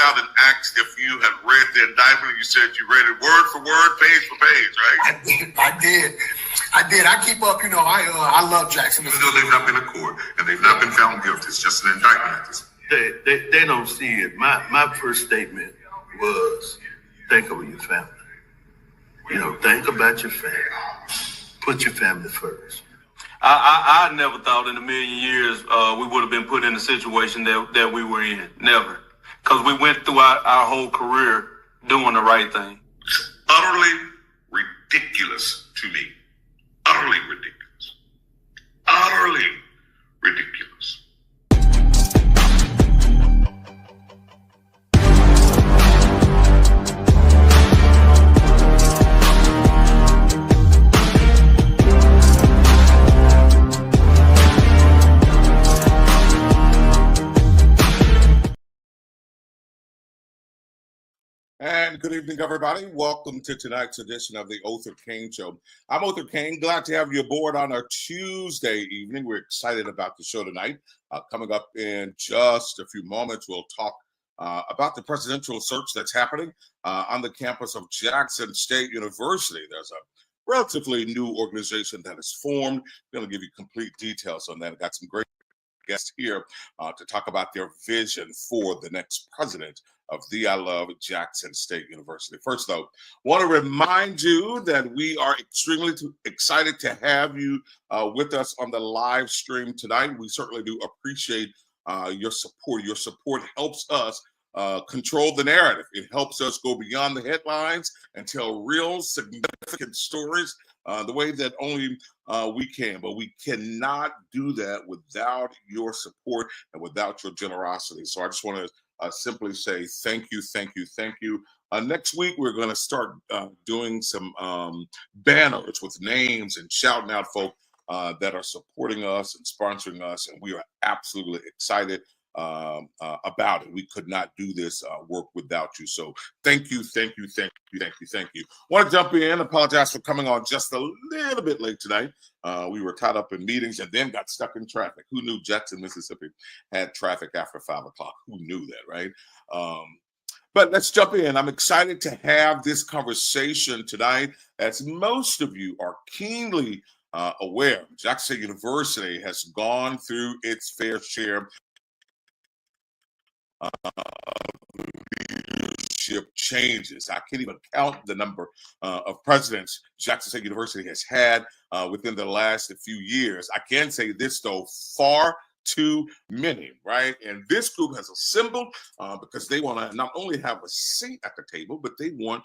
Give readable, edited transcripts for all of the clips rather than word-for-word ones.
out and asked if you had read the indictment. You said you read it word for word, page for page, right? I did. I keep up. I love Jackson. Even though they've not been in court and they've not been found guilty, it's just an indictment. They don't see it. My first statement was, think about your family. Think about your family. Put your family first. I never thought in a million years we would have been put in the situation that we were in. Never. Because we went through our whole career doing the right thing. It's utterly ridiculous to me. Utterly ridiculous. Utterly ridiculous. And good evening, everybody. Welcome to tonight's edition of the Othor Cain Show. I'm Othor Cain. Glad to have you aboard on our Tuesday evening. We're excited about the show tonight. Coming up in just a few moments, we'll talk about the presidential search that's happening on the campus of Jackson State University. There's a relatively new organization that is formed. I'm going to give you complete details on that. I've got some great guests here to talk about their vision for the next president of the I Love Jackson State University. First, though, want to remind you that we are extremely excited to have you with us on the live stream tonight. We certainly do appreciate your support. Your support helps us control the narrative. It helps us go beyond the headlines and tell real significant stories the way that only we can. But we cannot do that without your support and without your generosity. So I just want to simply say thank you, thank you, thank you. Next week, we're going to start doing some banners with names and shouting out folk that are supporting us and sponsoring us, and we are absolutely excited about it. We could not do this work without you. So thank you, thank you, thank you, thank you, thank you. Want to jump in, apologize for coming on just a little bit late tonight. We were tied up in meetings and then got stuck in traffic. Who knew Jackson, Mississippi had traffic after 5 o'clock? Who knew that, right? But let's jump in. I'm excited to have this conversation tonight. As most of you are keenly aware, Jackson University has gone through its fair share leadership changes. I can't even count the number of presidents Jackson State University has had within the last few years. I can say this, though, far too many, right? And this group has assembled because they want to not only have a seat at the table, but they want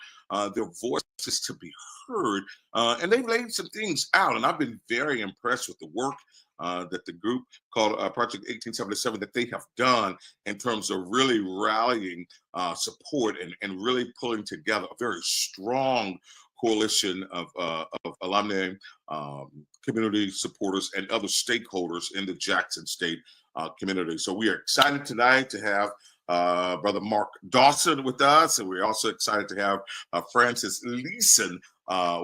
their voices to be heard. And they've laid some things out, and I've been very impressed with the work that the group called Project 1877 that they have done in terms of really rallying support and really pulling together a very strong coalition of alumni, community supporters, and other stakeholders in the Jackson State community. So we are excited tonight to have Brother Mark Dawson with us, and we're also excited to have Francis Leeson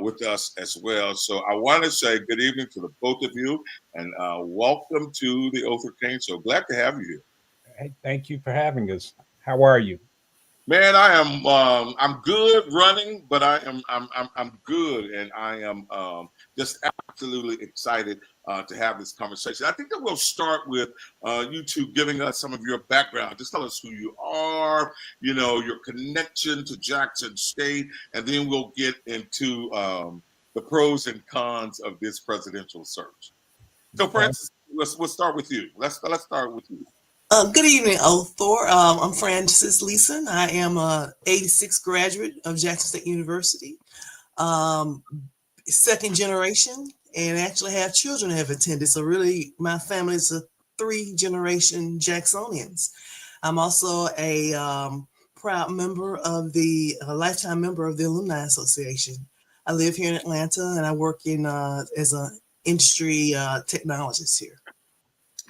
with us as well. So I want to say good evening to the both of you, and welcome to the Othor Cain Show. Glad to have you here. Hey, thank you for having us. How are you? Man, I am. I'm good running, but I'm good, and I am just absolutely excited to have this conversation. I think that we'll start with you two giving us some of your background. Just tell us who you are, your connection to Jackson State, and then we'll get into the pros and cons of this presidential search. So, Francis, we'll start with you. Let's start with you. Good evening, Othor. I'm Francis Leeson. I am a 86 graduate of Jackson State University, second generation, and actually have children that have attended. So really, my family is a 3-generation Jacksonians. I'm also a proud member of a lifetime member of the Alumni Association. I live here in Atlanta, and I work in as an industry technologist here.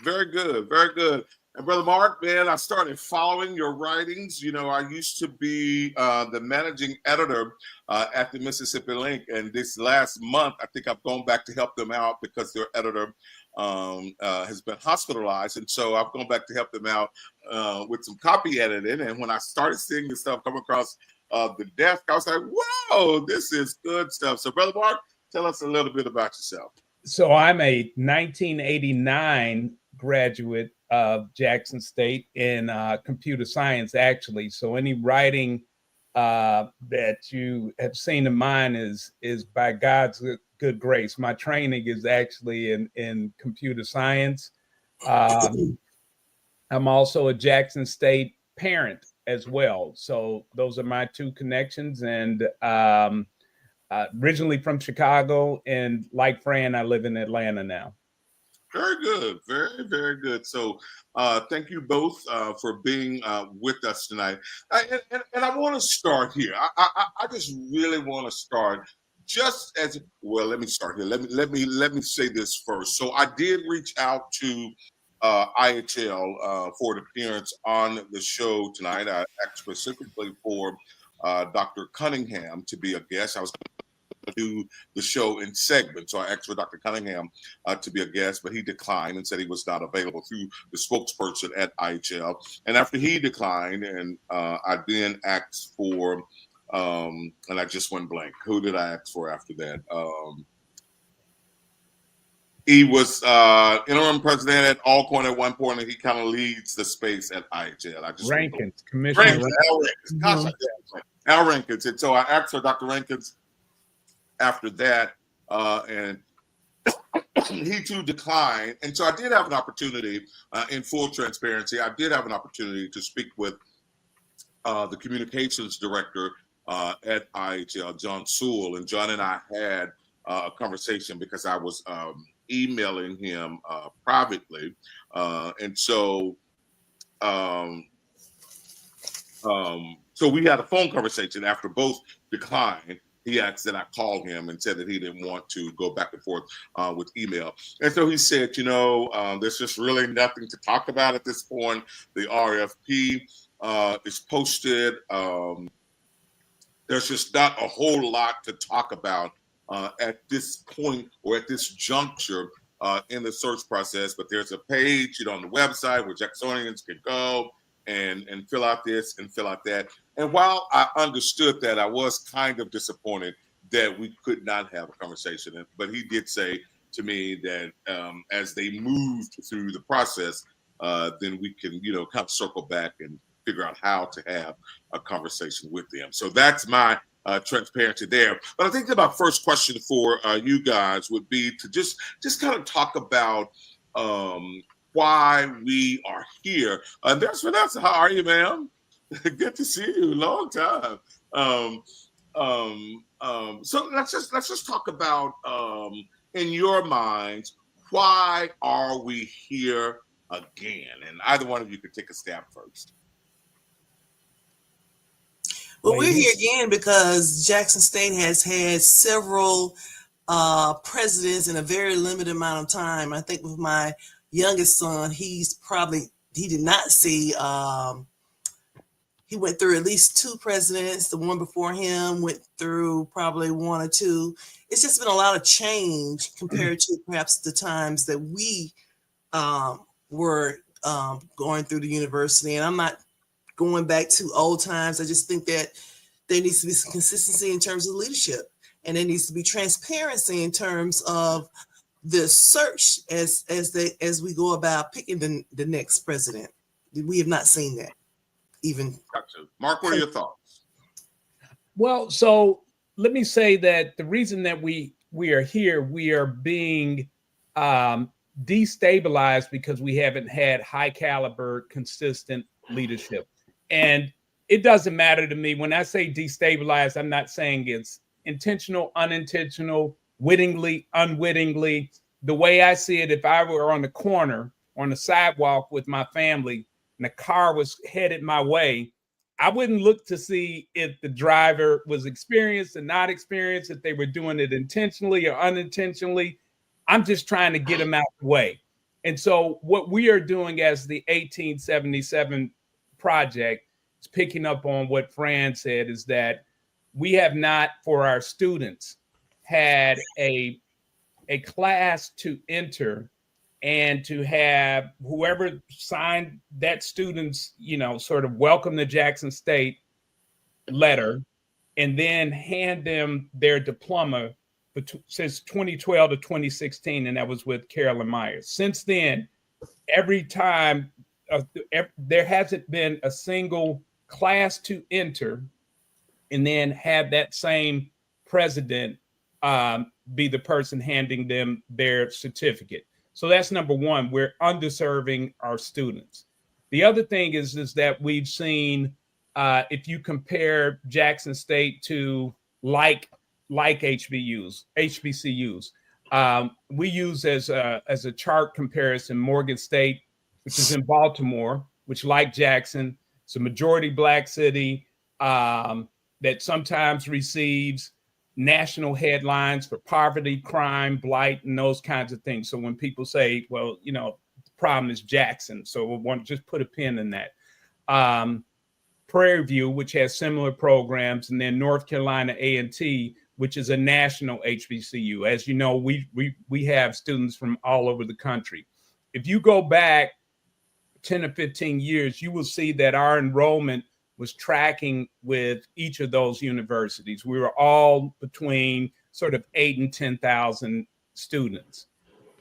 Very good, very good. And Brother Mark, man, I started following your writings. I used to be the managing editor at the Mississippi Link. And this last month, I think I've gone back to help them out because their editor has been hospitalized, and so I've gone back to help them out with some copy editing. And when I started seeing this stuff come across the desk, I was like, "Whoa, this is good stuff." So, Brother Mark, tell us a little bit about yourself. So I'm a 1989 graduate of Jackson State in computer science, actually. So any writing that you have seen of mine is by God's good grace. My training is actually in computer science. I'm also a Jackson State parent as well. So those are my two connections. And originally from Chicago, and like Fran, I live in Atlanta now. Very good. Very, very good. So thank you both for being with us tonight. And I want to start here. I just really want to start just as well. Let me start here. Let me say this first. So I did reach out to IHL for an appearance on the show tonight. I asked specifically for Dr. Cunningham to be a guest. I was to do the show in segments. So I asked for Dr. Cunningham to be a guest, but he declined and said he was not available through the spokesperson at IHL. And after he declined, and I then asked for, and I just went blank. Who did I ask for after that? He was interim president at Alcorn at one point, and he kind of leads the space at IHL. I just Rankins, Commissioner Rankins. Gosh, Al Rankins. And so I asked for Dr. Rankins after that, and he too declined. And so I did have an opportunity, in full transparency, I did have an opportunity to speak with the communications director at IHL, John Sewell. And John and I had a conversation because I was emailing him privately. And so we had a phone conversation after both declined. He asked that I call him and said that he didn't want to go back and forth with email. And so he said, there's just really nothing to talk about at this point. The RFP is posted. There's just not a whole lot to talk about at this point or at this juncture in the search process. But there's a page, on the website where Jacksonians can go and fill out this and fill out that. And while I understood that, I was kind of disappointed that we could not have a conversation. But he did say to me that as they moved through the process, then we can, kind of circle back and figure out how to have a conversation with them. So that's my transparency there. But I think that my first question for you guys would be to just kind of talk about why we are here. And there's Vanessa. How are you, ma'am? Good to see you. Long time. So let's just talk about in your minds, why are we here again? And either one of you could take a stab first. Well, we're here again because Jackson State has had several presidents in a very limited amount of time. I think with my youngest son, he did not see, he went through at least two presidents. The one before him went through probably one or two. It's just been a lot of change compared to perhaps the times that we were going through the university. And I'm not going back to old times. I just think that there needs to be some consistency in terms of leadership, and there needs to be transparency in terms of the search as we go about picking the next president. We have not seen that even. Gotcha. Mark, what are your thoughts? Well, so let me say that the reason that we are here, we are being destabilized because we haven't had high caliber, consistent leadership. And it doesn't matter to me. When I say destabilized, I'm not saying it's intentional, unintentional, wittingly, unwittingly. The way I see it, if I were on the corner, on the sidewalk with my family, and the car was headed my way, I wouldn't look to see if the driver was experienced or not experienced, if they were doing it intentionally or unintentionally. I'm just trying to get them out of the way. And so what we are doing as the 1877 project is picking up on what Fran said, is that we have not, for our students, had a class to enter and to have whoever signed that student's, sort of welcome to Jackson State letter, and then hand them their diploma since 2012 to 2016, and that was with Carolyn Myers. Since then, every time there hasn't been a single class to enter and then have that same president be the person handing them their certificate. So that's number one. We're underserving our students. The other thing is that we've seen, if you compare Jackson State to like HBCUs, we use as a chart comparison Morgan State, which is in Baltimore, which, like Jackson, it's a majority Black city that sometimes receives national headlines for poverty, crime, blight, and those kinds of things. So when people say, well, the problem is Jackson, so we want to just put a pin in that. Prairie View, which has similar programs, and then North Carolina A&T, which is a national HBCU. As you know, we have students from all over the country. If you go back 10 or 15 years, you will see that our enrollment was tracking with each of those universities. We were all between sort of 8,000 and 10,000 students.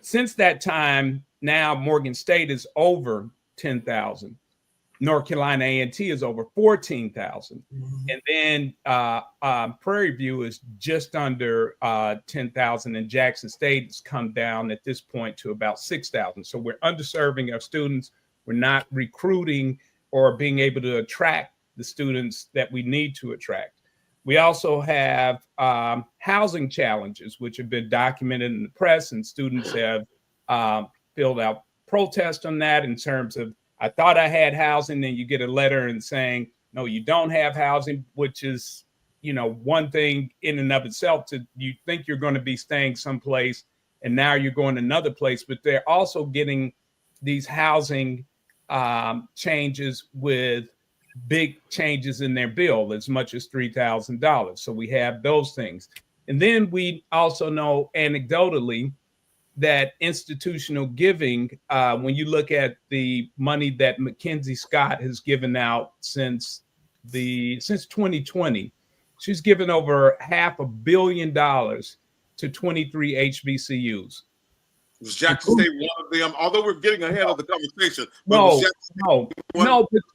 Since that time, now Morgan State is over 10,000. North Carolina A&T is over 14,000. And then Prairie View is just under 10,000, and Jackson State has come down at this point to about 6,000. So we're underserving our students. We're not recruiting or being able to attract the students that we need to attract. We also have housing challenges, which have been documented in the press, and students have filled out protests on that in terms of, I thought I had housing, then you get a letter and saying, no, you don't have housing, which is, one thing in and of itself. You think you're going to be staying someplace, and now you're going another place, but they're also getting these housing changes with big changes in their bill, as much as $3,000. So we have those things. And then we also know anecdotally that institutional giving, when you look at the money that Mackenzie Scott has given out since 2020, she's given over $500 million to 23 HBCUs. Was Jackson State one of them? Although we're getting ahead of the conversation.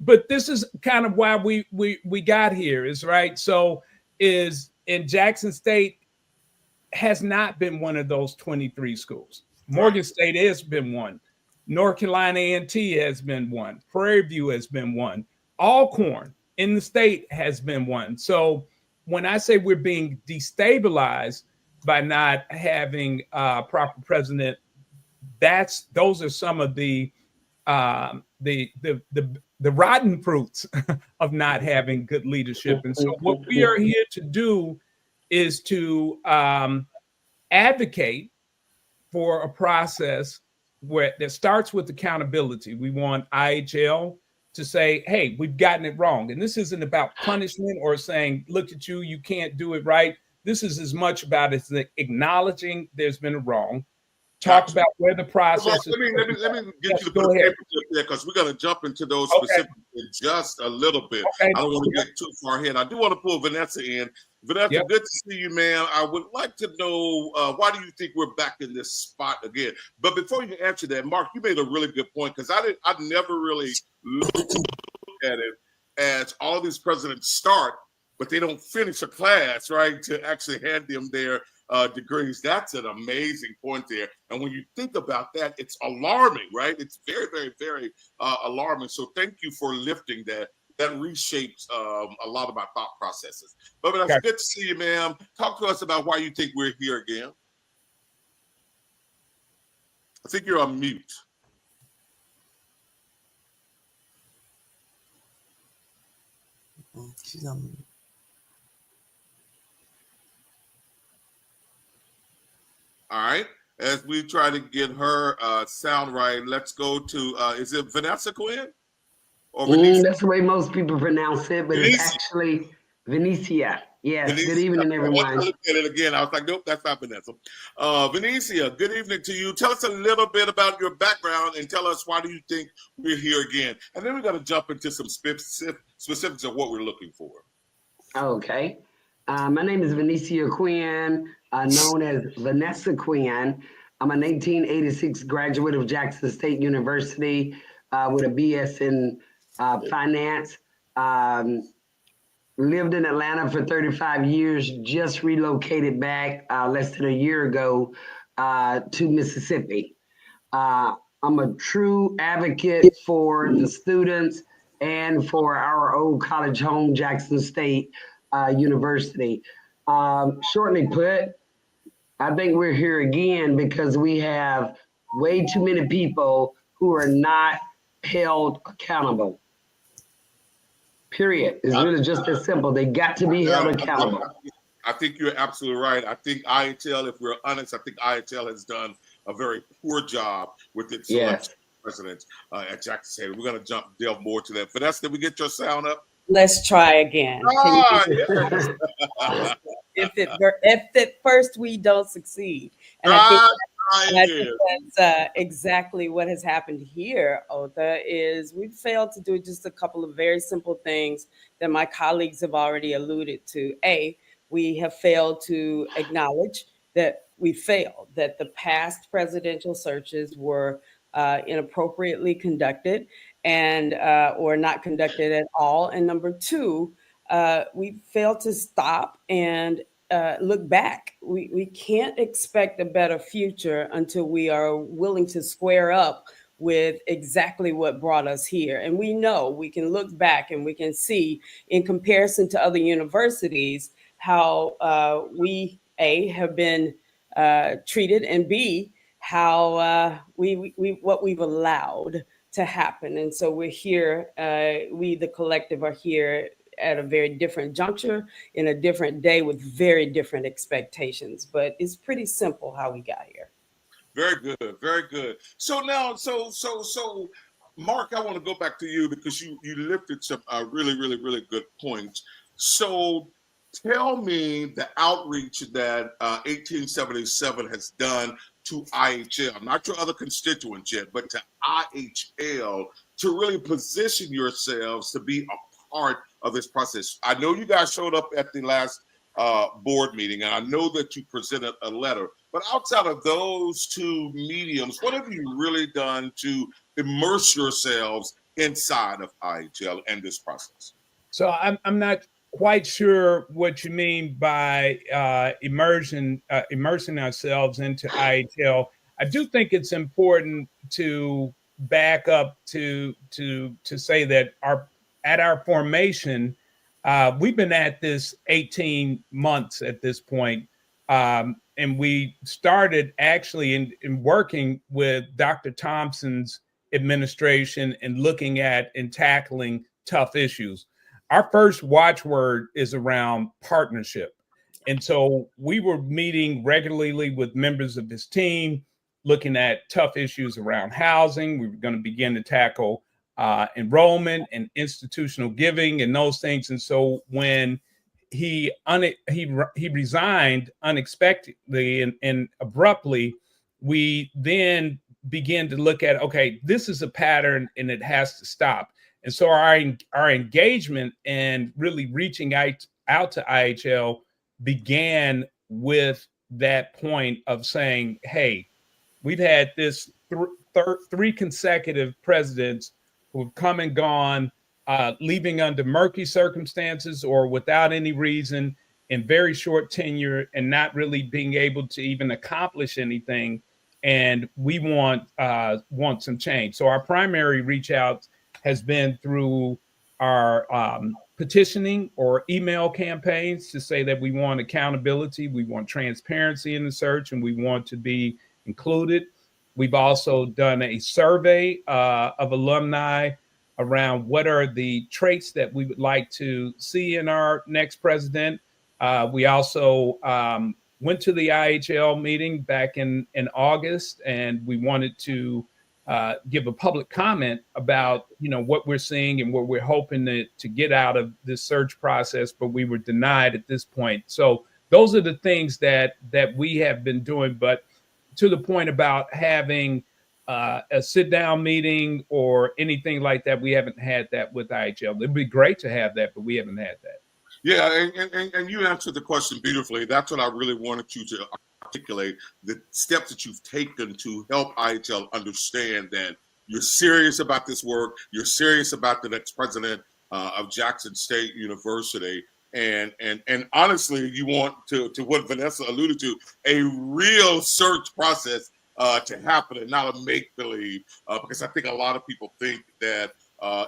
But this is kind of why we got here, is right. So in Jackson State has not been one of those 23 schools. Morgan State has been one. North Carolina A&T has been one. Prairie View has been one. Alcorn in the state has been one. So when I say we're being destabilized by not having a proper president, those are some of the rotten fruits of not having good leadership. And so what we are here to do is to advocate for a process that starts with accountability. We want IHL to say, hey, we've gotten it wrong. And this isn't about punishment or saying, look at you, you can't do it right. This is as much about acknowledging there's been a wrong. Talk about where the process is. Let me get you to put a paper clip there, because we're going to jump into those specifics in just a little bit. Okay. I don't want to get too far ahead. I do want to pull Vanessa in. Vanessa, good to see you, ma'am. I would like to know, why do you think we're back in this spot again? But before you answer that, Mark, you made a really good point, because I never really looked at it as all these presidents start, but they don't finish a class, right, to actually hand them their degrees. That's an amazing point there. And when you think about that, it's alarming, right? It's very, very, very alarming. So thank you for lifting that. That reshapes a lot of my thought processes. But it's good to see you, ma'am. Talk to us about why you think we're here again. I think you're on mute. She's on mute. All right. As we try to get her sound right, let's go to, is it Vanessa Quinn? That's the way most people pronounce it, but it's actually Venetia. Yes. Benicia, Good evening, I everyone. looked at it again. I was like, nope, that's not Vanessa. Benicia, good evening to you. Tell us a little bit about your background and tell us why do you think we're here again. And then we're going to jump into some specifics of what we're looking for. Okay. My name is Venetia Quinn, known as Vanessa Quinn. I'm a 1986 graduate of Jackson State University with a BS in finance. Lived in Atlanta for 35 years, just relocated back less than a year ago to Mississippi. I'm a true advocate for the students and for our old college home, Jackson State University. Shortly put, I think we're here again because we have way too many people who are not held accountable. Period. It's really just as simple. They got to be held accountable. I think you're absolutely right. I think IHL, if we're honest, I think IHL has done a very poor job with its selection of presidents at Jackson State. We're going to delve more to that. Vanessa, did we get your sound up? Let's try again. Yes. If at first we don't succeed. And I think that's exactly what has happened here, Othor, is we've failed to do just a couple of very simple things that my colleagues have already alluded to. We have failed to acknowledge that we failed, that the past presidential searches were inappropriately conducted and or not conducted at all. And number two, we failed to stop and look back. We can't expect a better future until we are willing to square up with exactly what brought us here. And we know we can look back and we can see in comparison to other universities how we have been treated, and B, how what we've allowed to happen. And so we're here, we the collective are here at a very different juncture, in a different day with very different expectations. But it's pretty simple how we got here. Very good, very good. So now, so Mark, I want to go back to you because you lifted some really good points. So tell me the outreach that 1877 has done to IHL, not your other constituents yet, but to IHL, to really position yourselves to be a part of this process. I know you guys showed up at the last board meeting, and I know that you presented a letter, but outside of those two mediums, what have you really done to immerse yourselves inside of IHL and this process? So I'm not quite sure what you mean by immersing ourselves into IHL. I do think it's important to back up to say that at our formation, we've been at this 18 months at this point. And we started actually in working with Dr. Thompson's administration and looking at and tackling tough issues. Our first watchword is around partnership. And so we were meeting regularly with members of his team, looking at tough issues around housing. We were going to begin to tackle enrollment and institutional giving and those things. And so when he resigned unexpectedly and abruptly, we then began to look at, okay, this is a pattern and it has to stop. And so our engagement and really reaching out to IHL began with that point of saying, hey, we've had this three consecutive presidents who have come and gone, leaving under murky circumstances or without any reason, in very short tenure, and not really being able to even accomplish anything. And we want some change. So our primary reach out has been through our petitioning or email campaigns to say that we want accountability, we want transparency in the search, and we want to be included. We've also done a survey of alumni around what are the traits that we would like to see in our next president. We also went to the IHL meeting back in August, and we wanted to give a public comment about, what we're seeing and what we're hoping to get out of this search process, but we were denied at this point. So those are the things that we have been doing. But to the point about having a sit-down meeting or anything like that, we haven't had that with IHL. It'd be great to have that, but we haven't had that. Yeah, and you answered the question beautifully. That's what I really wanted you to articulate, the steps that you've taken to help IHL understand that you're serious about this work, you're serious about the next president of Jackson State University, and honestly, you want to what Vanessa alluded to, a real search process to happen and not a make-believe, because I think a lot of people think that,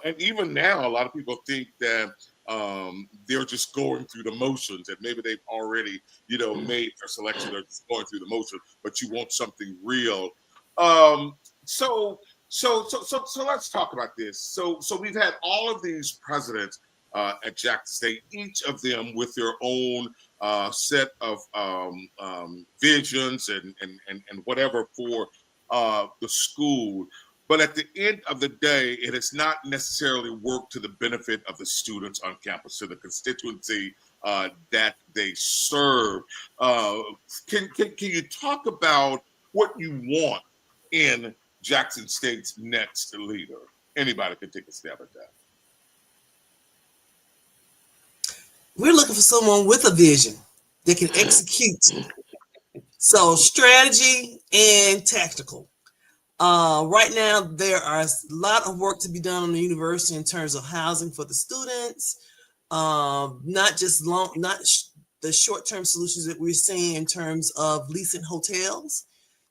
and even now, a lot of people think that they're just going through the motions, and maybe they've already, made their selection. They're just going through the motion, but you want something real. So let's talk about this. So we've had all of these presidents at Jackson State, each of them with their own set of visions and whatever for the school. But at the end of the day, it has not necessarily worked to the benefit of the students on campus, to the constituency that they serve. Can you talk about what you want in Jackson State's next leader? Anybody can take a stab at that. We're looking for someone with a vision that can execute. So strategy and tactical. Right now, there are a lot of work to be done on the university in terms of housing for the students, not the short-term solutions that we're seeing in terms of leasing hotels.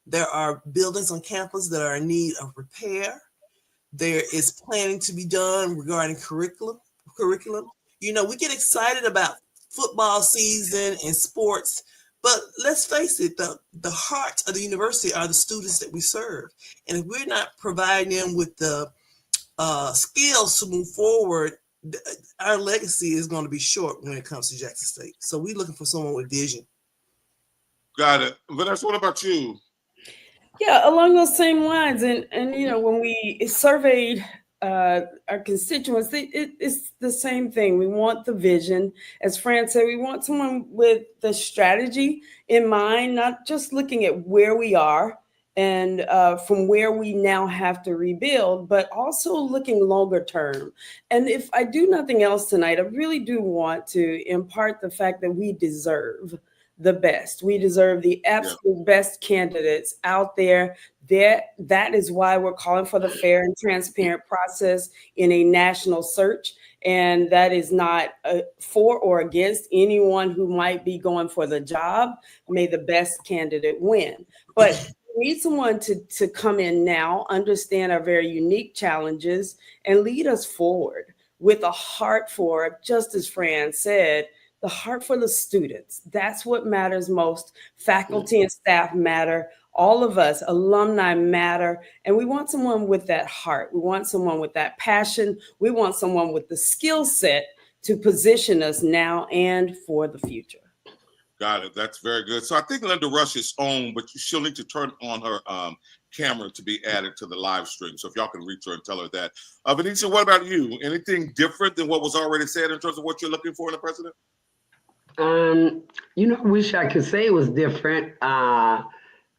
There are buildings on campus that are in need of repair. There is planning to be done regarding curriculum. We get excited about football season and sports, but let's face it, the heart of the university are the students that we serve. And if we're not providing them with the skills to move forward, our legacy is going to be short when it comes to Jackson State. So we're looking for someone with vision. Got it. Vanessa, what about you? Yeah, along those same lines. And when we surveyed our constituents, it's the same thing. We want the vision. As Fran said, we want someone with the strategy in mind, not just looking at where we are and from where we now have to rebuild, but also looking longer term. And if I do nothing else tonight, I really do want to impart the fact that we deserve the best. We deserve the absolute best candidates out there. That is why we're calling for the fair and transparent process in a national search. And that is not for or against anyone who might be going for the job. May the best candidate win. But we need someone to come in now, understand our very unique challenges, and lead us forward with a heart for, just as Fran said, the heart for the students. That's what matters most. Faculty and staff matter. All of us, alumni matter. And we want someone with that heart. We want someone with that passion. We want someone with the skill set to position us now and for the future. Got it. That's very good. So I think Linda Rush is on, but she'll need to turn on her camera to be added to the live stream. So if y'all can reach her and tell her that. Vanessa, what about you? Anything different than what was already said in terms of what you're looking for in a president? I wish I could say it was different.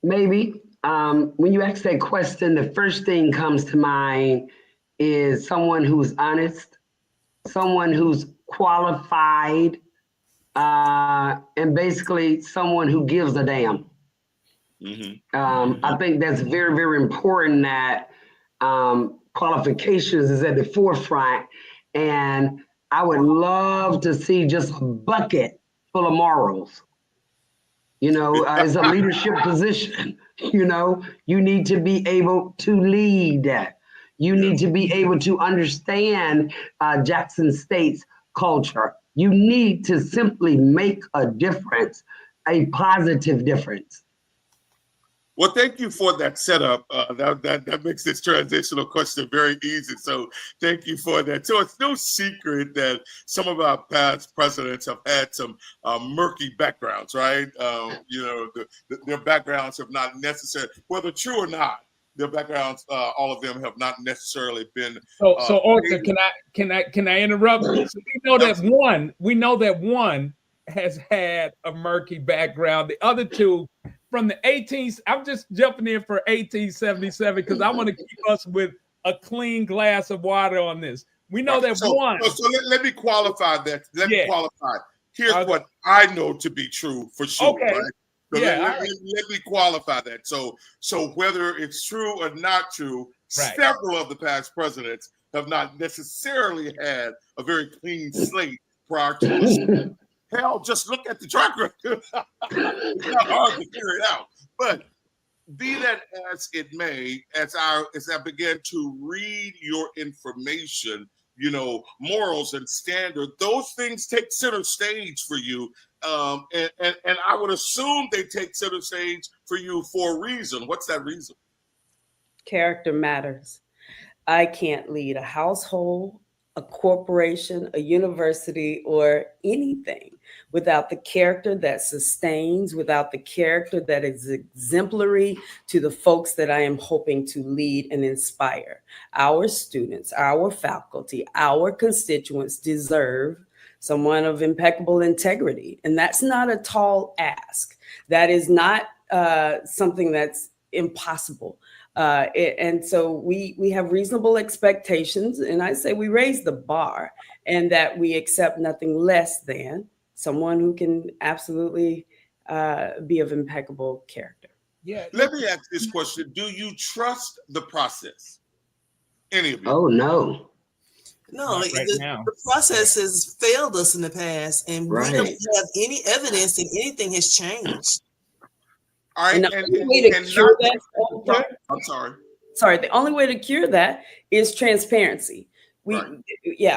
Maybe. When you ask that question, the first thing comes to mind is someone who's honest, someone who's qualified, and basically someone who gives a damn. I think that's very, very important that qualifications is at the forefront. And I would love to see just a bucket full of morals. It's a leadership position. You need to be able to lead. You need to be able to understand Jackson State's culture. You need to simply make a difference, a positive difference. Well, thank you for that setup. That makes this transitional question very easy. So thank you for that. So it's no secret that some of our past presidents have had some murky backgrounds, right? Their backgrounds have not necessarily, whether true or not, their backgrounds, all of them have not necessarily been. So Othor, can I interrupt? So we know that one has had a murky background. The other two from the 18th. I'm just jumping in for 1877 because I want to keep us with a clean glass of water on this. We know that one. So let me qualify that. Let me qualify. Here's what I know to be true for sure. Okay. Right? So let me qualify that. So whether it's true or not true, several of the past presidents have not necessarily had a very clean slate prior to this. Hell, just look at the track record. It's not hard to figure it out. But be that as it may, as I began to read your information, morals and standard, those things take center stage for you. And I would assume they take center stage for you for a reason. What's that reason? Character matters. I can't lead a household, a corporation, a university, or anything without the character that sustains, without the character that is exemplary to the folks that I am hoping to lead and inspire. Our students, our faculty, our constituents deserve someone of impeccable integrity. And that's not a tall ask. That is not something that's impossible. And so we have reasonable expectations, and I say we raise the bar, and that we accept nothing less than someone who can absolutely be of impeccable character. Yeah. Let me ask this question. Do you trust the process? Any of you? Oh, no. No, Right the process has failed us in the past, and we don't have any evidence that anything has changed. All right, I'm sorry. Sorry, the only way to cure that is transparency.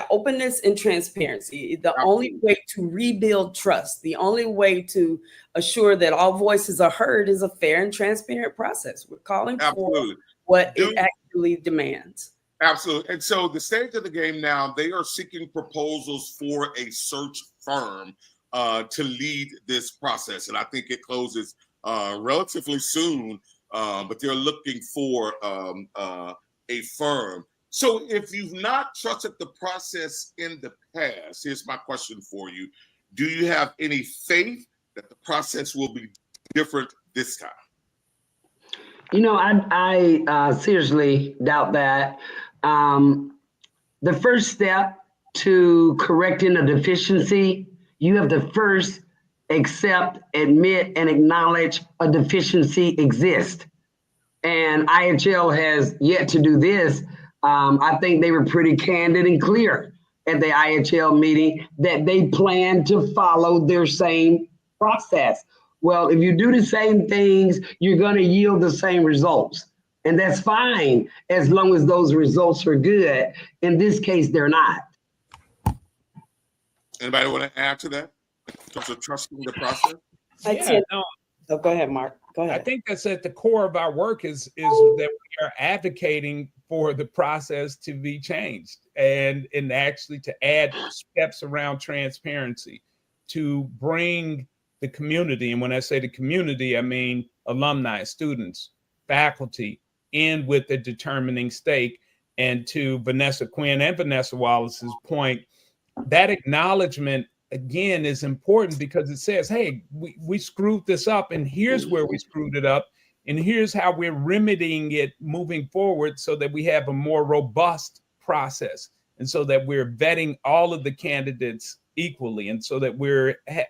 Openness and transparency. The only way to rebuild trust, the only way to assure that all voices are heard is a fair and transparent process. We're calling for what it actually demands. Absolutely. And so the stage of the game now, they are seeking proposals for a search firm to lead this process. And I think it closes relatively soon, but they're looking for a firm. So if you've not trusted the process in the past, here's my question for you. Do you have any faith that the process will be different this time? I seriously doubt that. The first step to correcting a deficiency, you have to first accept, admit, and acknowledge a deficiency exists. And IHL has yet to do this. I think they were pretty candid and clear at the IHL meeting that they plan to follow their same process. Well, if you do the same things, you're going to yield the same results. And that's fine as long as those results are good. In this case, they're not. Anybody want to add to that in terms of trusting the process? Go ahead, Mark. Go ahead. I think that's at the core of our work is that we are advocating for the process to be changed and actually to add steps around transparency, to bring the community, and when I say the community, I mean alumni, students, faculty, in with the determining stake. And to Vanessa Quinn and Vanessa Wallace's point, that acknowledgement again is important because it says, hey, we screwed this up, and here's where we screwed it up, and here's how we're remedying it moving forward so that we have a more robust process, and so that we're vetting all of the candidates equally, and so that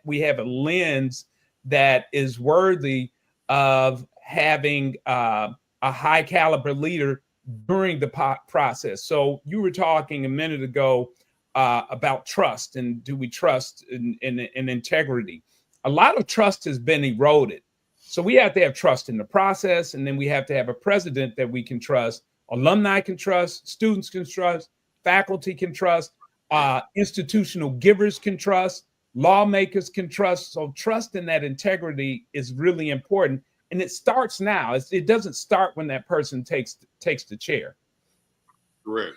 we have a lens that is worthy of having a high caliber leader during the process. So you were talking a minute ago about trust, and do we trust in integrity? A lot of trust has been eroded. So we have to have trust in the process, and then we have to have a president that we can trust. Alumni can trust, students can trust, faculty can trust, institutional givers can trust, lawmakers can trust. So trust in that integrity is really important. And it starts now. It doesn't start when that person takes the chair. Correct.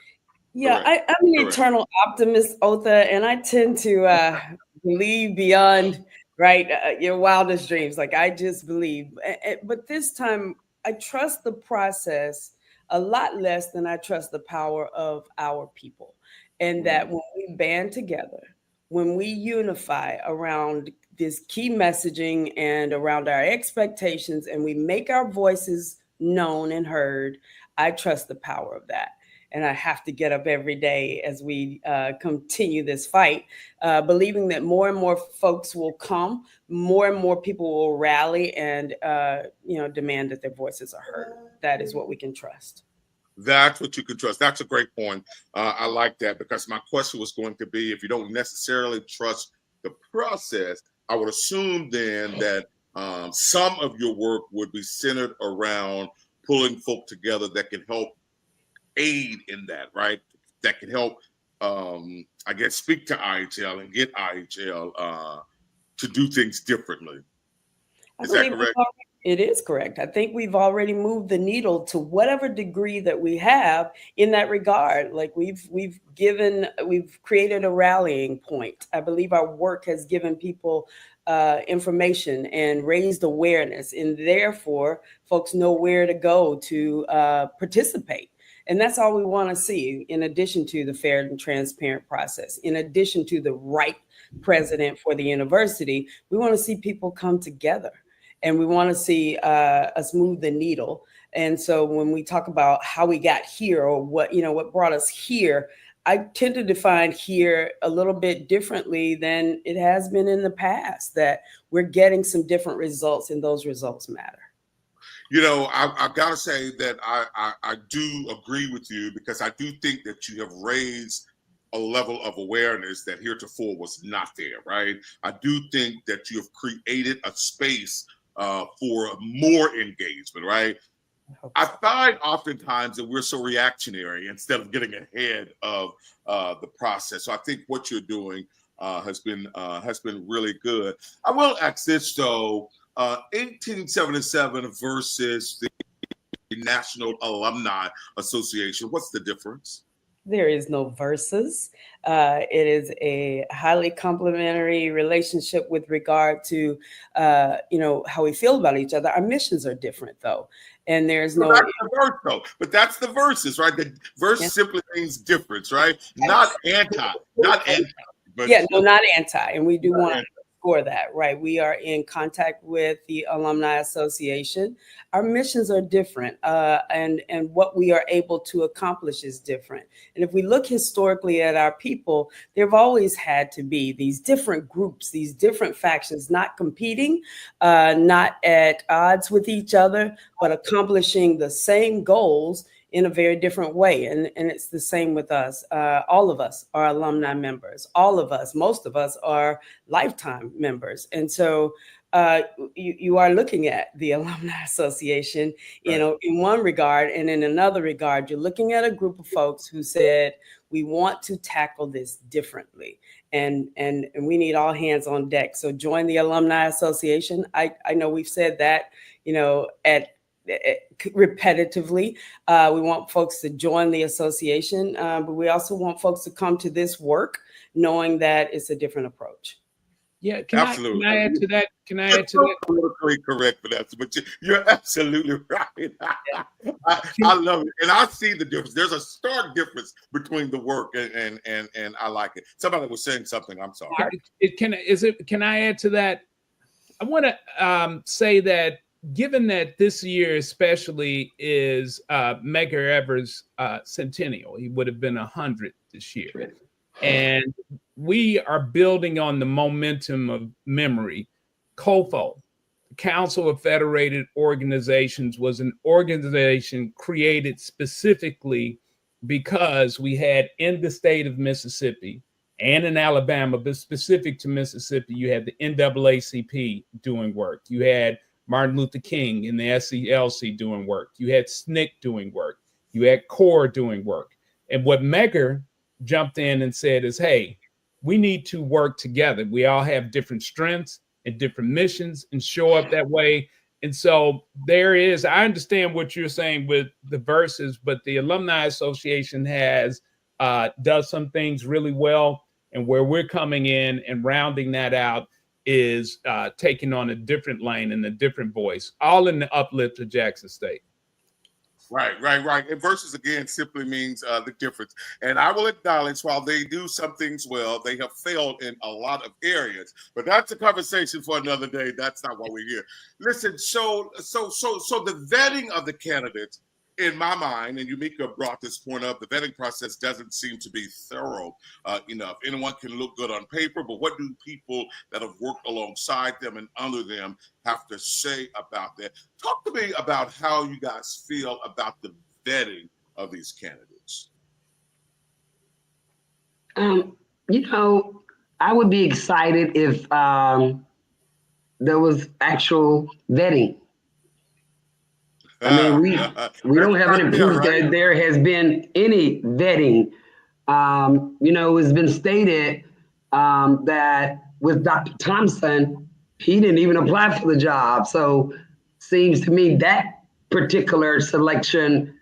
Yeah, I'm an eternal optimist, Othor, and I tend to believe beyond your wildest dreams. Like I just believe. But this time trust the process a lot less than I trust the power of our people. And that when we band together, when we unify around this key messaging and around our expectations, and we make our voices known and heard, I trust the power of that. And I have to get up every day as we continue this fight, believing that more and more folks will come, more and more people will rally and demand that their voices are heard. That is what we can trust. That's what you can trust. That's a great point. I like that, because my question was going to be, if you don't necessarily trust the process, I would assume then that some of your work would be centered around pulling folk together that can help aid in that, right? That can help, I guess, speak to IHL and get IHL to do things differently. Is that correct? It is correct. I think we've already moved the needle to whatever degree that we have in that regard. Like we've created a rallying point. I believe our work has given people information and raised awareness, and therefore folks know where to go to participate. And that's all we want to see, in addition to the fair and transparent process, in addition to the right president for the university. We want to see people come together, and we want to see us move the needle. And so when we talk about how we got here, or what brought us here, I tend to define here a little bit differently than it has been in the past, that we're getting some different results, and those results matter. I've got to say that I do agree with you, because I do think that you have raised a level of awareness that heretofore was not there, right? I do think that you have created a space for more engagement, right? I find oftentimes that we're so reactionary instead of getting ahead of the process. So I think what you're doing has been really good. I will ask this though. 1877 versus the National Alumni Association. What's the difference? There is no versus. It is a highly complementary relationship with regard to, how we feel about each other. Our missions are different, though, and there's no. That's the verse, though. But that's the versus, right? The verse simply means difference, right? Not anti. Not anti. But not anti, and we do want to for that, right? We are in contact with the Alumni Association. Our missions are different, and what we are able to accomplish is different. And if we look historically at our people, there have always had to be these different groups, these different factions, not competing, not at odds with each other, but accomplishing the same goals in a very different way. And it's the same with us. All of us are alumni members. All of us, most of us are lifetime members. And so you are looking at the Alumni Association, in one regard, and in another regard, you're looking at a group of folks who said, we want to tackle this differently. And we need all hands on deck. So join the Alumni Association. I know we've said that, repetitively. We want folks to join the association, but we also want folks to come to this work knowing that it's a different approach. Yeah, can I add to that? Can I add to that? Politically correct, Vanessa, but you're absolutely right. I love it, and I see the difference. There's a stark difference between the work and I like it. Somebody was saying something. I'm sorry. Can I add to that? I want to say that, given that this year especially is Medgar Evers' centennial, he would have been 100 this year. And we are building on the momentum of memory. COFO, Council of Federated Organizations, was an organization created specifically because we had, in the state of Mississippi and in Alabama, but specific to Mississippi, you had the NAACP doing work. You had Martin Luther King in the SCLC doing work. You had SNCC doing work. You had CORE doing work. And what Medgar jumped in and said is, hey, we need to work together. We all have different strengths and different missions and show up that way. And so I understand what you're saying with the verses, but the Alumni Association does some things really well. And where we're coming in and rounding that out is taking on a different lane and a different voice, all in the uplift of Jackson State. Right. And versus, again, simply means the difference. And I will acknowledge, while they do some things well, they have failed in a lot of areas. But that's a conversation for another day. That's not why we're here. Listen, so the vetting of the candidates, in my mind, and Yumika brought this point up, the vetting process doesn't seem to be thorough enough. Anyone can look good on paper, but what do people that have worked alongside them and under them have to say about that? Talk to me about how you guys feel about the vetting of these candidates. I would be excited if there was actual vetting. I mean, we don't have any proof that there has been any vetting. It's been stated that with Dr. Thompson, he didn't even apply for the job. So seems to me that particular selection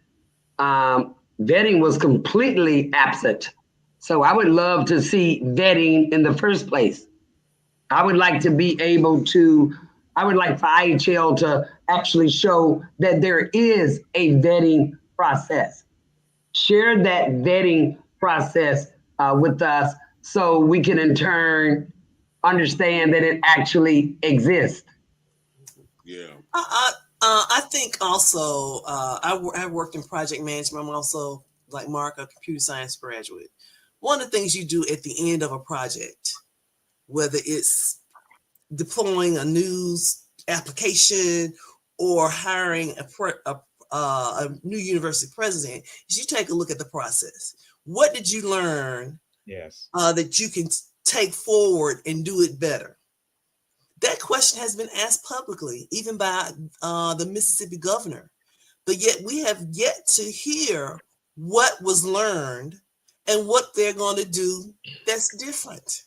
vetting was completely absent. So I would love to see vetting in the first place. I would like for IHL to actually show that there is a vetting process. Share that vetting process with us so we can in turn understand that it actually exists. Yeah. I think also, I worked in project management. I'm also, like Mark, a computer science graduate. One of the things you do at the end of a project, whether it's deploying a news application or hiring a new university president, is you take a look at the process. What did you learn? Yes. That you can take forward and do it better. That question has been asked publicly, even by the Mississippi governor, but yet we have yet to hear what was learned and what they're going to do that's different.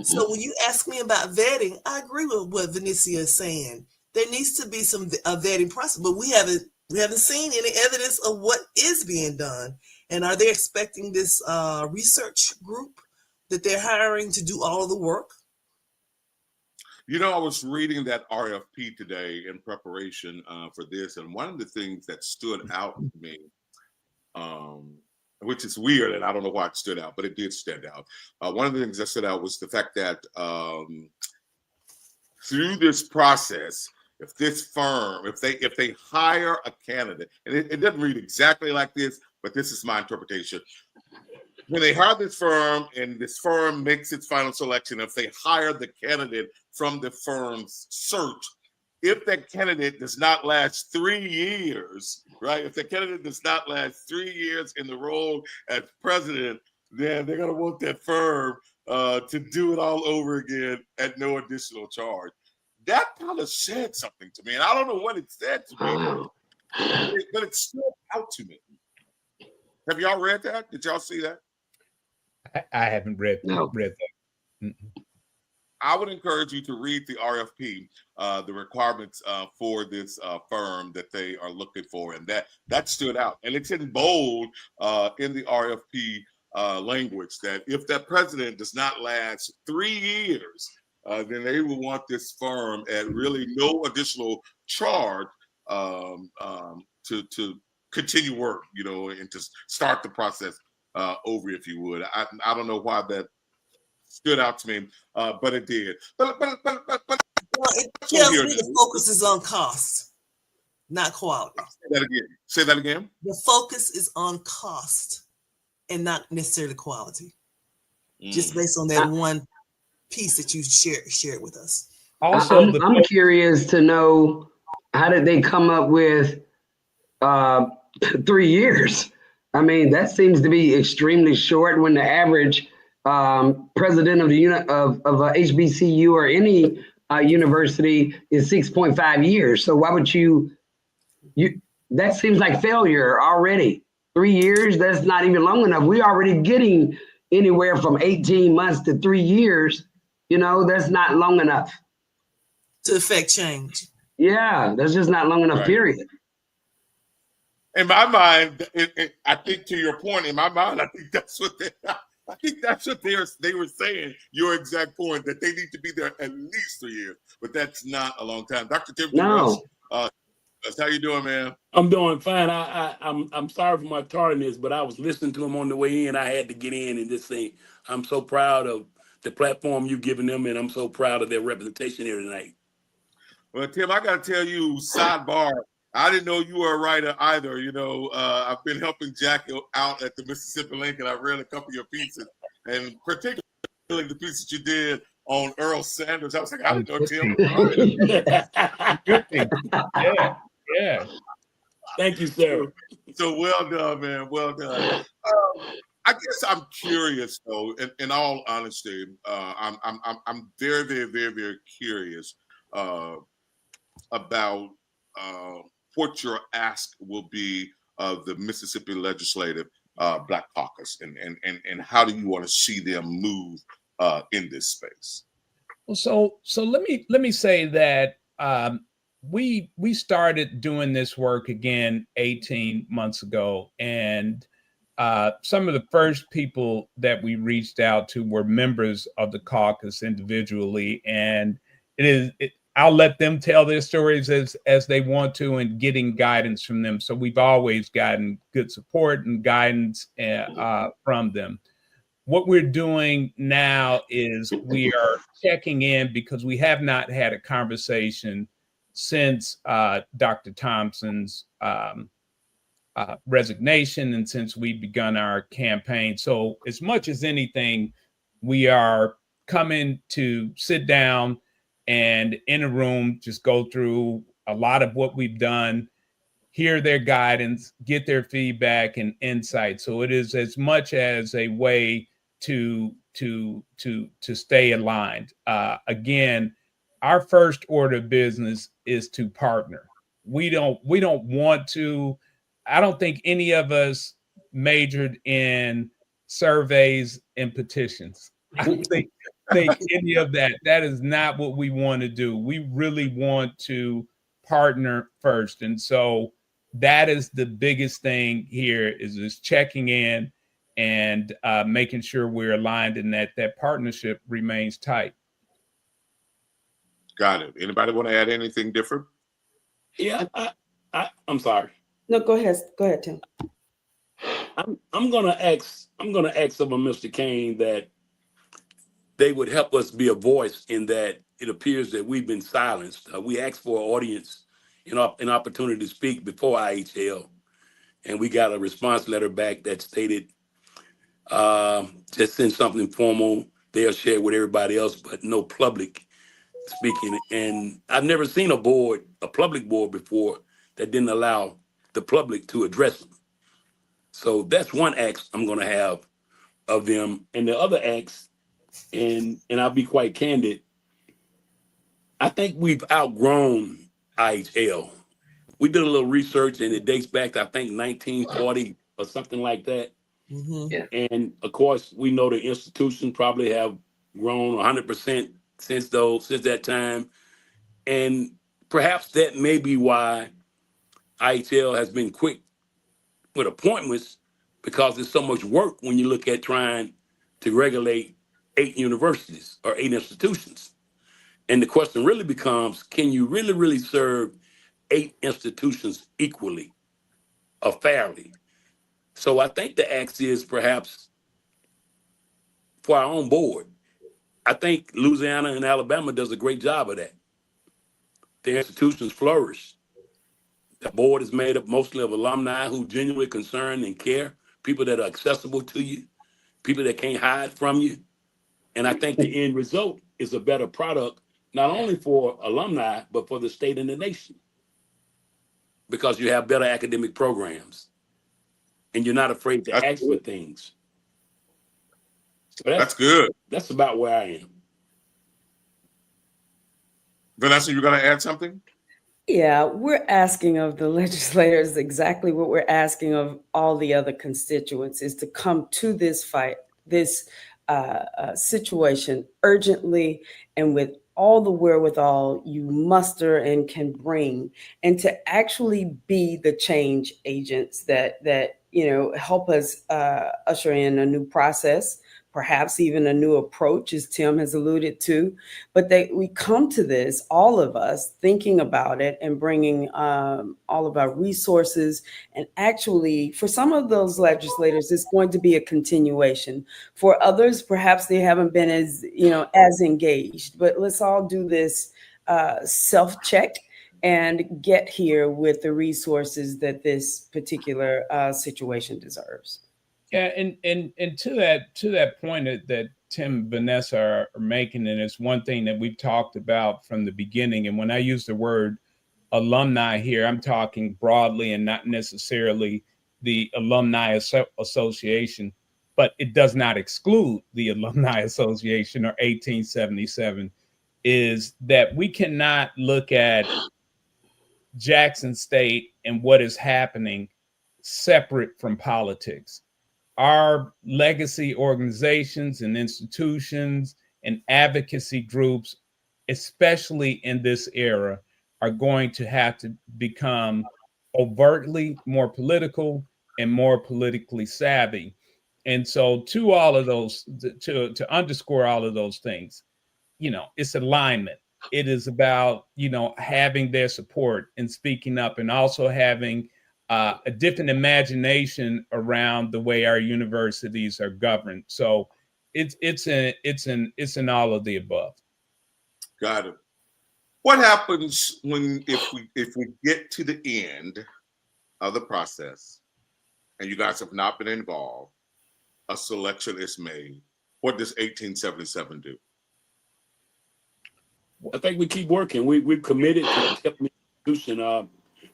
So when you ask me about vetting, I agree with what Vinicia is saying. There needs to be some vetting process, but we haven't seen any evidence of what is being done. And are they expecting this research group that they're hiring to do all of the work? I was reading that RFP today in preparation for this, and one of the things that stood out to me, which is weird, and I don't know why it stood out, but it did stand out. One of the things that stood out was the fact that through this process, if this firm, if they hire a candidate, and it doesn't read exactly like this, but this is my interpretation. When they hire this firm and this firm makes its final selection, if they hire the candidate from the firm's search, if that candidate does not last 3 years, right? If the candidate does not last 3 years in the role as president, then they're going to want that firm to do it all over again at no additional charge. That kind of said something to me, and I don't know what it said to me, but it stood out to me. Have y'all read that? Did y'all see that? I haven't read that. Mm-mm. I would encourage you to read the RFP, the requirements for this firm that they are looking for, and that stood out. And it's in bold in the RFP language that if that president does not last 3 years, then they will want this firm at really no additional charge to continue work, and to start the process over, if you would. I don't know why that stood out to me, but it did. But it tells me the focus is on cost, not quality. Say that again. The focus is on cost and not necessarily quality. Just based on that one piece that you shared with us. Also, I'm curious to know, how did they come up with 3 years? I mean, that seems to be extremely short when the average president of HBCU or any university is 6.5 years. So why would you that seems like failure already. 3 years, that's not even long enough. We're already getting anywhere from 18 months to 3 years. That's not long enough to affect change. Yeah, that's just not long enough, period. In my mind, I think, to your point, in my mind, I think that's what I think that's what they were saying, your exact point, that they need to be there at least 3 years, but that's not a long time. Dr. Timothy Rush, how you doing, man? I'm doing fine. I'm sorry for my tardiness, but I was listening to him on the way in. I had to get in and just say I'm so proud of the platform you've given them, and I'm so proud of their representation here tonight. Well, Tim, I got to tell you, sidebar, I didn't know you were a writer either. You know, I've been helping Jack out at the Mississippi Link, and I read a couple of your pieces, and particularly the pieces you did on Earl Sanders. I was like, I didn't know Tim. Yeah. Thank you, sir. So well done, man. Well done. I guess I'm curious, though. In all honesty, I'm very, very, very, very curious about what your ask will be of the Mississippi Legislative Black Caucus, and how do you want to see them move in this space? Well, so let me say that we started doing this work again 18 months ago, and some of the first people that we reached out to were members of the caucus individually, and I'll let them tell their stories as they want to, and getting guidance from them. So we've always gotten good support and guidance from them. What we're doing now is we are checking in, because we have not had a conversation since Dr. Thompson's resignation, and since we've begun our campaign. So as much as anything, we are coming to sit down and in a room, just go through a lot of what we've done, hear their guidance, get their feedback and insight. So it is as much as a way to stay aligned. Again, our first order of business is to partner. We don't want to. I don't think any of us majored in surveys and petitions. I don't think any of that. That is not what we want to do. We really want to partner first. And so that is the biggest thing here, is just checking in and making sure we're aligned, and that partnership remains tight. Got it. Anybody want to add anything different? Yeah, I'm sorry. No, go ahead. Go ahead, Tim. I'm gonna ask of Mr. Cain that they would help us be a voice, in that it appears that we've been silenced. We asked for an audience, an opportunity to speak before IHL, and we got a response letter back that stated, just send something informal, they'll share with everybody else, but no public speaking. And I've never seen a public board before, that didn't allow the public to address them. So that's one ask I'm going to have of them. And the other ask, and I'll be quite candid, I think we've outgrown IHL. We did a little research, and it dates back to, I think, 1940 or something like that. Mm-hmm. Yeah. And of course, we know the institutions probably have grown 100% since that time. And perhaps that may be why IHL has been quick with appointments, because there's so much work when you look at trying to regulate 8 universities or 8 institutions. And the question really becomes, can you really, really serve 8 institutions equally or fairly? So I think the ask is perhaps for our own board. I think Louisiana and Alabama does a great job of that. Their institutions flourish. The board is made up mostly of alumni who genuinely concerned and care, people that are accessible to you, people that can't hide from you. And I think the end result is a better product, not only for alumni, but for the state and the nation, because you have better academic programs and you're not afraid to ask for things. So that's good. That's about where I am. Vanessa, you're going to add something? Yeah, we're asking of the legislators exactly what we're asking of all the other constituents, is to come to this fight, this situation urgently, and with all the wherewithal you muster and can bring, and to actually be the change agents that help us usher in a new process perhaps even a new approach, as Tim has alluded to. But we come to this, all of us, thinking about it and bringing all of our resources. And actually, for some of those legislators, it's going to be a continuation. For others, perhaps they haven't been as engaged. But let's all do this self-check and get here with the resources that this particular situation deserves. Yeah, and to that point that Tim and Vanessa are making, and it's one thing that we've talked about from the beginning. And when I use the word alumni here, I'm talking broadly and not necessarily the Alumni Association, but it does not exclude the Alumni Association or 1877, is that we cannot look at Jackson State and what is happening separate from politics. Our legacy organizations and institutions and advocacy groups, especially in this era, are going to have to become overtly more political and more politically savvy. And so to all of those, to underscore all of those things, it's alignment. It is about, having their support and speaking up, and also having a different imagination around the way our universities are governed. So it's an all of the above. Got it. What happens if we get to the end of the process and you guys have not been involved, a selection is made? What does 1877 do? I think we keep working. We're committed to the institution.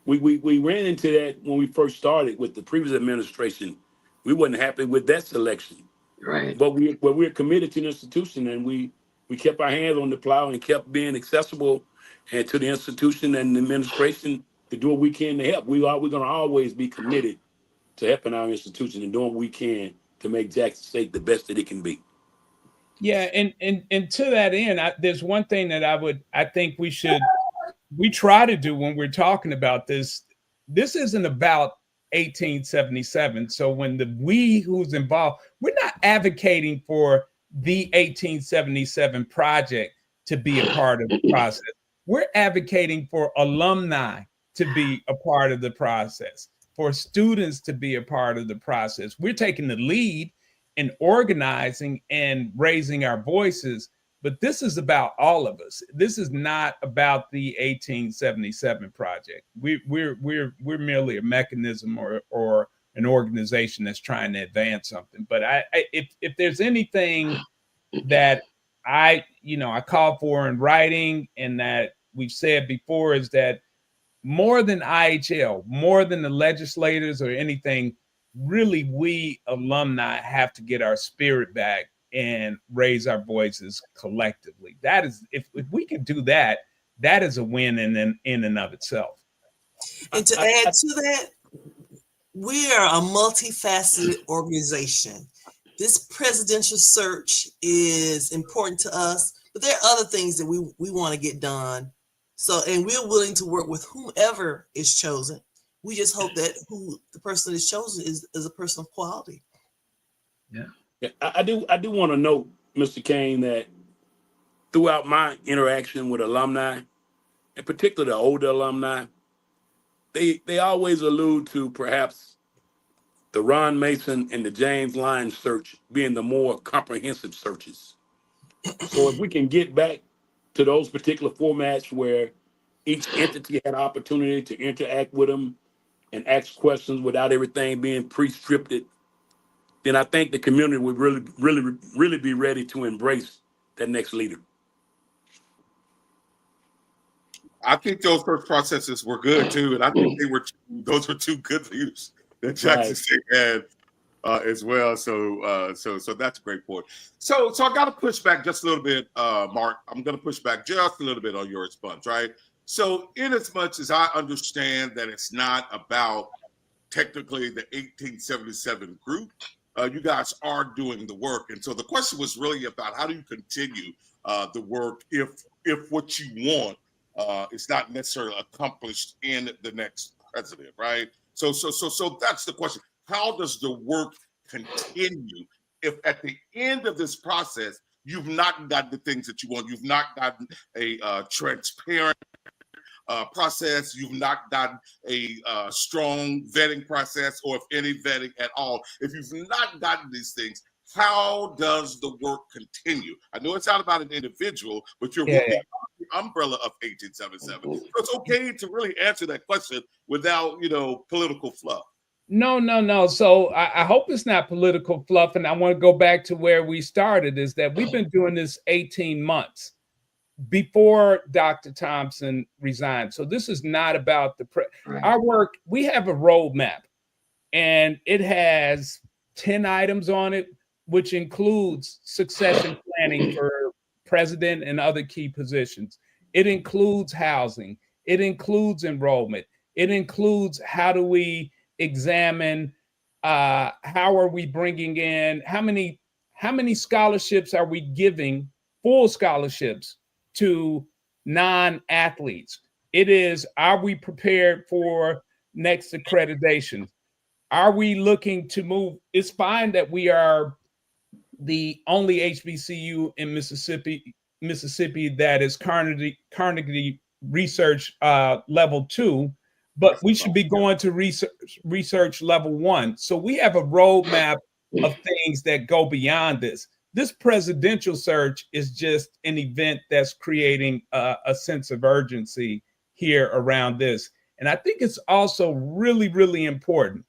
We ran into that when we first started with the previous administration. We wasn't happy with that selection. Right. But we're committed to the institution, and we kept our hands on the plow and kept being accessible and to the institution and the administration to do what we can to help. We're going to always be committed to helping our institution and doing what we can to make Jackson State the best that it can be. Yeah, and to that end, there's one thing that I think we try to do when we're talking about this. This isn't about 1877. So when who's involved, we're not advocating for the 1877 project to be a part of the process. We're advocating for alumni to be a part of the process, for students to be a part of the process. We're taking the lead in organizing and raising our voices, but this is about all of us. This is not about the 1877 project. We're merely a mechanism or an organization that's trying to advance something. But if there's anything that I call for in writing, and that we've said before, is that more than IHL, more than the legislators or anything, really we alumni have to get our spirit back and raise our voices collectively. That is, if we can do that, that is a win in and of itself. And to add to that, we are a multifaceted organization. This presidential search is important to us, but there are other things that we want to get done. So, and we're willing to work with whomever is chosen. We just hope that who the person is chosen is a person of quality. Yeah, I do want to note, Mr. Cain, that throughout my interaction with alumni, in particular the older alumni, they always allude to perhaps the Ron Mason and the James Lyons search being the more comprehensive searches. So if we can get back to those particular formats where each entity had opportunity to interact with them and ask questions without everything being pre-scripted, then I think the community would really be ready to embrace that next leader. I think those first processes were good too, and I think those were two good leaders that Jackson State had as well. So that's a great point. So I got to push back just a little bit, Mark. I'm going to push back just a little bit on your response, right? So in as much as I understand that it's not about technically the 1877 group, you guys are doing the work. And so the question was really about how do you continue the work if what you want is not necessarily accomplished in the next president, right? So that's the question. How does the work continue if at the end of this process, you've not gotten the things that you want, you've not gotten a transparent process, you've not gotten a strong vetting process, or if any vetting at all, if you've not gotten these things, how does the work continue? I know it's not about an individual, but you're working under the umbrella of 1877. So it's okay to really answer that question without, political fluff. No. So I hope it's not political fluff. And I want to go back to where we started, is that we've been doing this 18 months before Dr. Thompson resigned. So this is not about our work. We have a roadmap, and it has 10 items on it, which includes succession planning for president and other key positions. It includes housing. It includes enrollment. It includes how do we examine, how are we bringing in, how many scholarships are we giving, full scholarships, to non-athletes. It is, are we prepared for next accreditation? Are we looking to move? It's fine that we are the only HBCU in Mississippi that is Carnegie Research level 2, but we should be going to research level 1. So we have a roadmap of things that go beyond this. This presidential search is just an event that's creating a sense of urgency here around this. And I think it's also really, really important.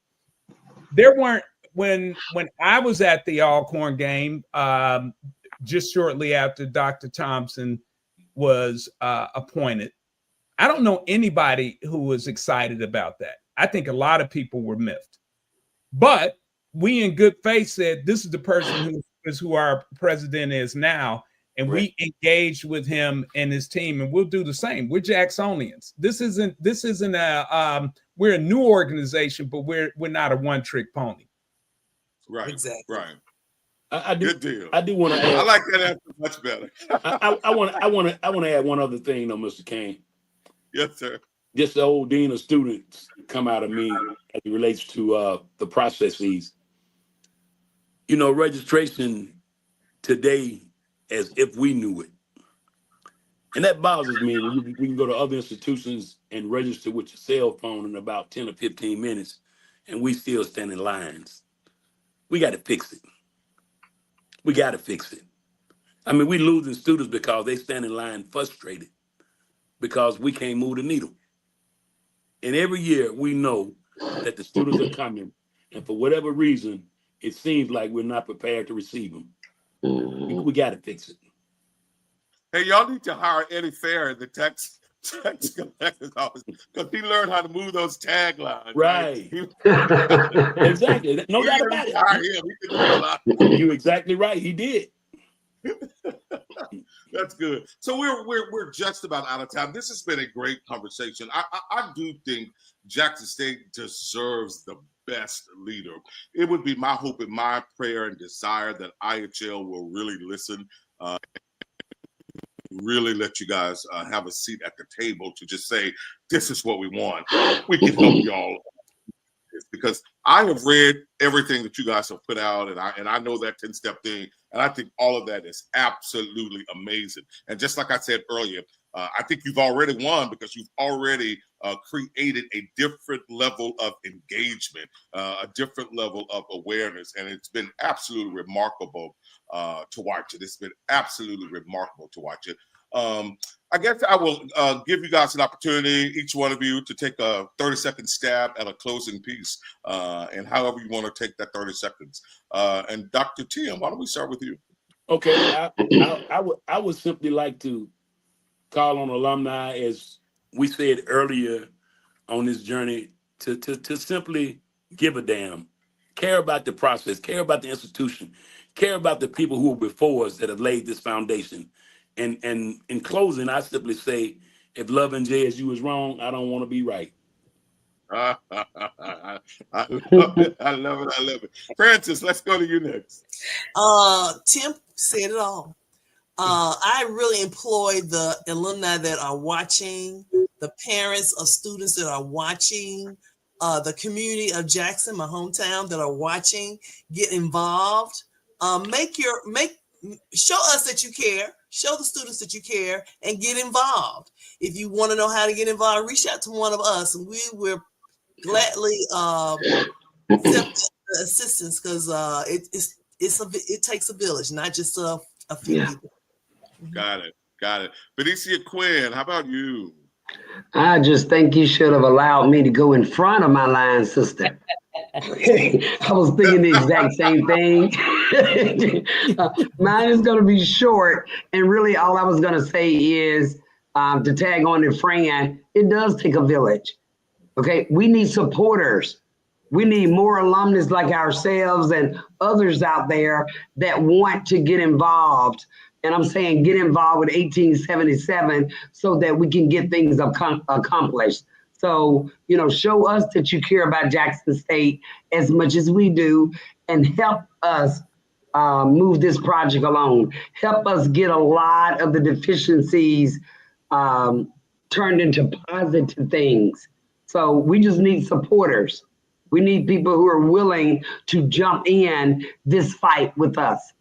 There weren't, when I was at the Alcorn game, just shortly after Dr. Thompson was appointed, I don't know anybody who was excited about that. I think a lot of people were miffed. But we in good faith said, this is the person who our president is now. And we engaged with him and his team, and we'll do the same. We're Jacksonians. This isn't we're a new organization, but we're not a one-trick pony. Right. Exactly. Right. I do. Good deal. I do want to add. I like that answer much better. I want to add one other thing, though, Mr. Cain. Yes, sir. Just the old dean of students come out of me as it relates to the processes. Registration today, as if we knew it. And that bothers me when we can go to other institutions and register with your cell phone in about 10 or 15 minutes, and we still stand in lines. We got to fix it. We got to fix it. I mean, we losing students because they stand in line frustrated because we can't move the needle. And every year we know that the students are coming, and for whatever reason, it seems like we're not prepared to receive them. We got to fix it. Hey, y'all need to hire Eddie Fair in the tax collector's office, because he learned how to move those taglines. Right. Exactly. No doubt about it. Hire him. He can do a lot. You're exactly right. He did. That's good. So we're just about out of time. This has been a great conversation. I do think Jackson State deserves the best leader. It would be my hope and my prayer and desire that IHL will really listen, really let you guys have a seat at the table to just say, this is what we want. We can help y'all. Because I have read everything that you guys have put out, and I know that 10-step thing, and I think all of that is absolutely amazing. And just like I said earlier, I think you've already won because you've already created a different level of engagement, a different level of awareness, and it's been absolutely remarkable to watch it. It's been absolutely remarkable to watch it. I guess I will give you guys an opportunity, each one of you, to take a 30-second stab at a closing piece, and however you want to take that 30 seconds. And Dr. Tim, why don't we start with you? Okay, I would simply like to call on alumni, as we said earlier on this journey, to simply give a damn, care about the process, care about the institution, care about the people who were before us that have laid this foundation. And in closing, I simply say, if loving JSU is wrong, I don't want to be right. I love it. I love it. Francis, let's go to you next. Tim said it all. I really employ the alumni that are watching, the parents of students that are watching, the community of Jackson, my hometown, that are watching. Get involved. show us that you care, show the students that you care, and get involved. If you want to know how to get involved, reach out to one of us, and we will gladly accept assistance, because it takes a village, not just a few people. Got it. Benicia Quinn, how about you? I just think you should have allowed me to go in front of my line sister. I was thinking the exact same thing. Mine is going to be short, and really all I was going to say is to tag on to Fran, it does take a village. Okay, we need supporters. We need more alumnus like ourselves and others out there that want to get involved. And I'm saying get involved with 1877 so that we can get things accomplished. So, show us that you care about Jackson State as much as we do, and help us move this project along. Help us get a lot of the deficiencies turned into positive things. So we just need supporters. We need people who are willing to jump in this fight with us.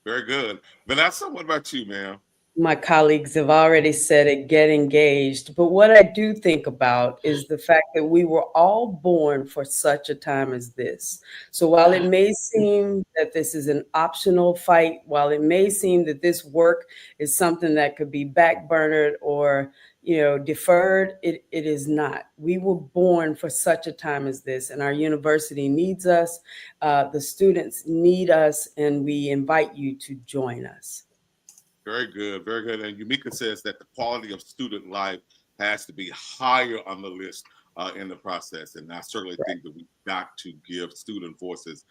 Very good. Vanessa, what about you, ma'am? My colleagues have already said it, get engaged. But what I do think about is the fact that we were all born for such a time as this. So while it may seem that this is an optional fight, while it may seem that this work is something that could be backburnered or deferred, it is not. We were born for such a time as this, and our university needs us. The students need us, and we invite you to join us. Very good, very good. And Yumika says that the quality of student life has to be higher on the list in the process. And I certainly think that we've got to give student voices,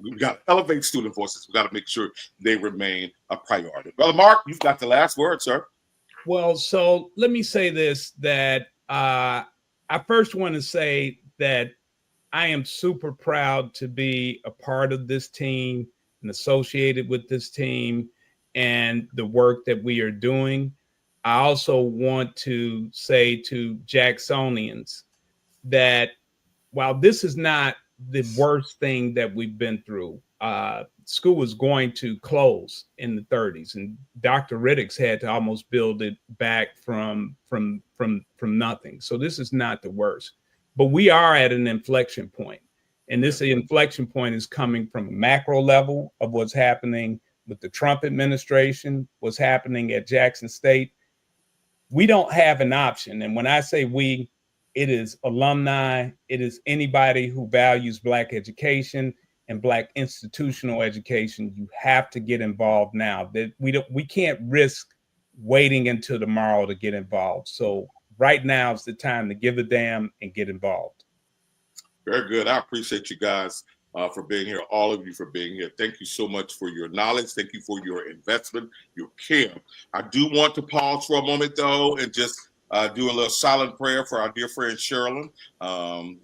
we've got to elevate student voices. We've got to make sure they remain a priority. Brother Mark, you've got the last word, sir. Well, so let me say this, that I first want to say that I am super proud to be a part of this team and associated with this team and the work that we are doing. I also want to say to Jacksonians that while this is not the worst thing that we've been through, school was going to close in the 30s, and Dr. Riddick's had to almost build it back from nothing. So this is not the worst, but we are at an inflection point. And this inflection point is coming from a macro level of what's happening with the Trump administration, what's happening at Jackson State. We don't have an option. And when I say we, it is alumni, it is anybody who values Black education and Black institutional education. You have to get involved now. That we can't risk waiting until tomorrow to get involved. So right now is the time to give a damn and get involved. Very good. I appreciate you guys for being here, all of you for being here. Thank you so much for your knowledge. Thank you for your investment, your care. I do want to pause for a moment, though, and just do a little silent prayer for our dear friend Sherilyn,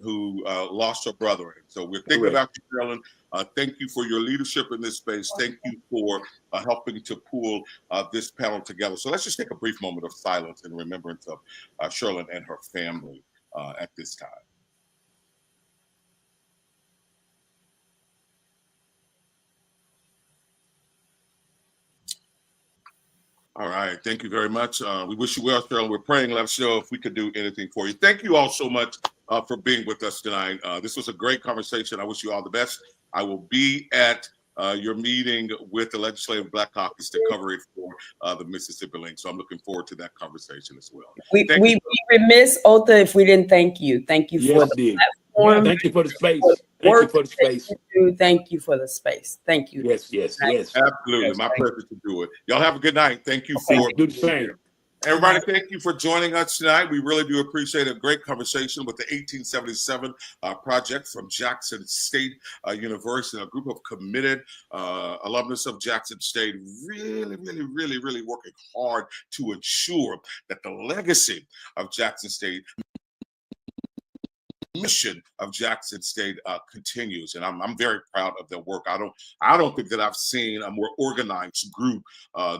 who lost her brother. So we're thinking about you, Sherilyn. Thank you for your leadership in this space. Thank you for helping to pull this panel together. So let's just take a brief moment of silence in remembrance of Sherilyn and her family at this time. All right. Thank you very much. We wish you well, Sherilyn. We're praying. Let us know if we could do anything for you. Thank you all so much for being with us tonight. This was a great conversation. I wish you all the best. I will be at your meeting with the Legislative Black Caucus to cover it for the Mississippi Link. So I'm looking forward to that conversation as well. We remiss, Othor, if we didn't thank you. Thank you for the platform. Yeah, thank you for the space. Thank you for the space. Thank you for the space. Thank you. Yes. Absolutely. Yes, my pleasure to do it. Y'all have a good night. Thank you for do the same. Everybody, thank you for joining us tonight. We really do appreciate a great conversation with the 1877 project from Jackson State University, a group of committed alumnus of Jackson State, really working hard to ensure that the legacy of Jackson State mission of Jackson State continues, and I'm very proud of their work. I don't think that I've seen a more organized group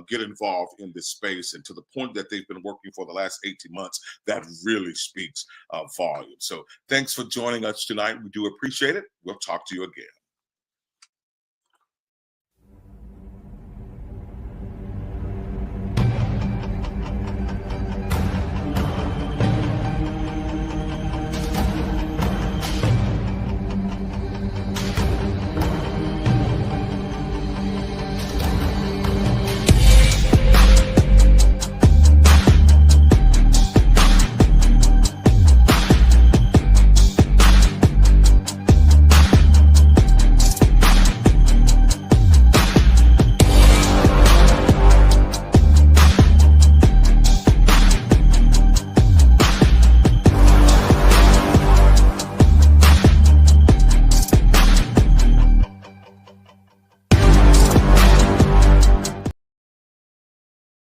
get involved in this space, and to the point that they've been working for the last 18 months, that really speaks volumes. So thanks for joining us tonight. We do appreciate it. We'll talk to you again.